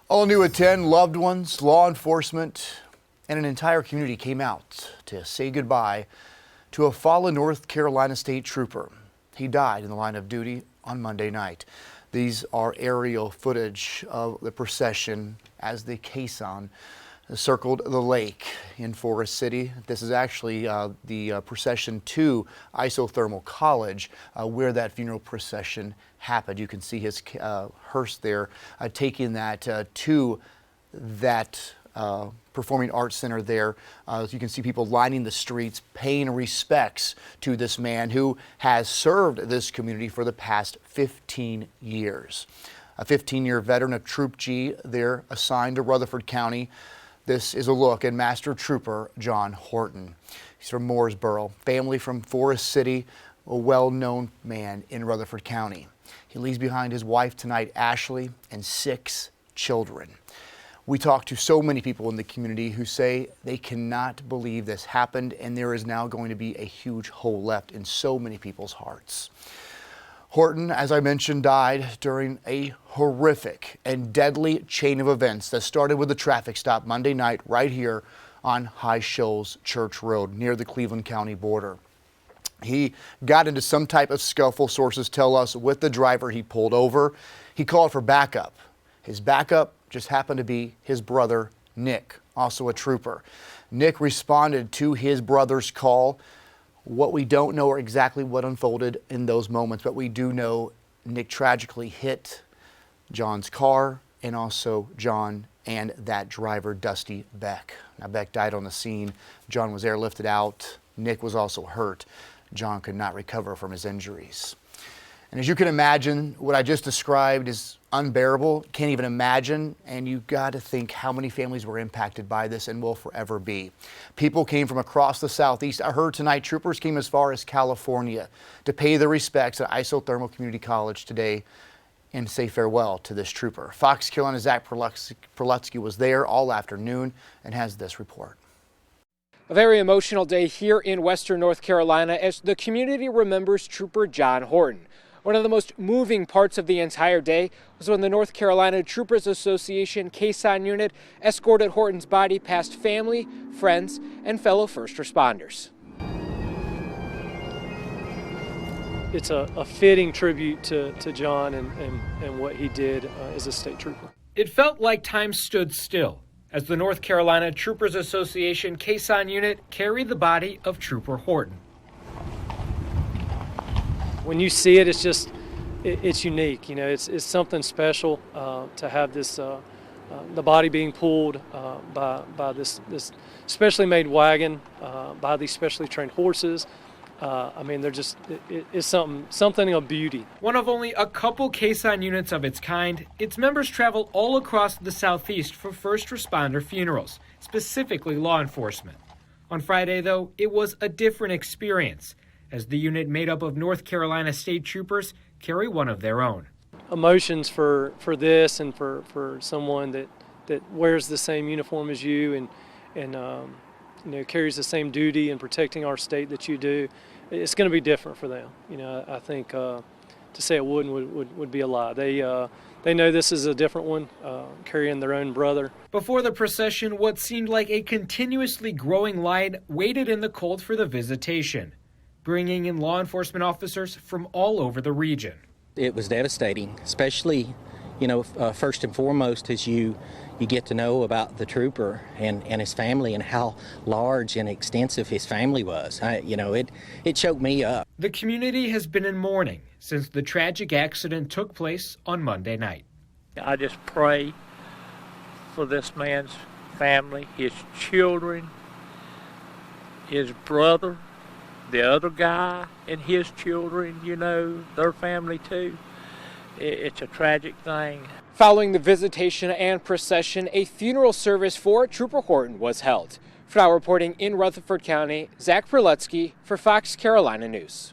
All new at 10, loved ones, law enforcement, and an entire community came out to say goodbye to a fallen North Carolina state trooper. He died in the line of duty on Monday night. These are aerial footage of the procession as the caisson circled the lake in Forest City. This is actually the procession to Isothermal College where that funeral procession happened. You can see his hearse there taking that to that Performing Arts Center there. You can see people lining the streets paying respects to this man who has served this community for the past 15 years. A 15-year veteran of Troop G there assigned to Rutherford County. This is a look at Master Trooper John Horton. He's from Mooresboro, family from Forest City, a well-known man in Rutherford County. He leaves behind his wife tonight, Ashley, and 6 children. We talked to so many people in the community who say they cannot believe this happened, and there is now going to be a huge hole left in so many people's hearts. Horton, as I mentioned, died during a horrific and deadly chain of events that started with a traffic stop Monday night right here on High Shoals Church Road near the Cleveland County border. He got into some type of scuffle, sources tell us, with the driver he pulled over. He called for backup. His backup just happened to be his brother, Nick, also a trooper. Nick responded to his brother's call. What we don't know are exactly what unfolded in those moments, but we do know Nick tragically hit John's car and also John and that driver, Dusty Beck. Now, Beck died on the scene. John was airlifted out. Nick was also hurt. John could not recover from his injuries. And as you can imagine, what I just described is unbearable. Can't even imagine. And you got to think how many families were impacted by this and will forever be. People came from across the Southeast. I heard tonight troopers came as far as California to pay their respects at Isothermal Community College today and say farewell to this trooper. Fox Carolina's Zach Prelutsky was there all afternoon and has this report. A very emotional day here in Western North Carolina as the community remembers Trooper John Horton. One of the most moving parts of the entire day was when the North Carolina Troopers Association caisson unit escorted Horton's body past family, friends, and fellow first responders. It's a fitting tribute to John and what he did as a state trooper. It felt like time stood still as the North Carolina Troopers Association caisson unit carried the body of Trooper Horton. When you see it, it's unique. You know, it's something special to have this the body being pulled by this specially made wagon by these specially trained horses. I mean, it's something of beauty. One of only a couple caisson units of its kind, its members travel all across the Southeast for first responder funerals, specifically law enforcement. On Friday, though, it was a different experience, as the unit made up of North Carolina state troopers carry one of their own. Emotions for this and for someone that wears the same uniform as you and you know, carries the same duty in protecting our state that you do, it's going to be different for them. You know, I think to say it would be a lie. They know this is a different one, carrying their own brother. Before the procession, what seemed like a continuously growing line waited in the cold for the visitation, bringing in law enforcement officers from all over the region. It was devastating, especially, you know, first and foremost as you get to know about the trooper and his family and how large and extensive his family was. You know, it choked me up. The community has been in mourning since the tragic accident took place on Monday night. I just pray for this man's family, his children, his brother, the other guy and his children, you know, their family too. It's a tragic thing. Following the visitation and procession, a funeral service for Trooper Horton was held. For now, reporting in Rutherford County, Zach Prelutsky for Fox Carolina News.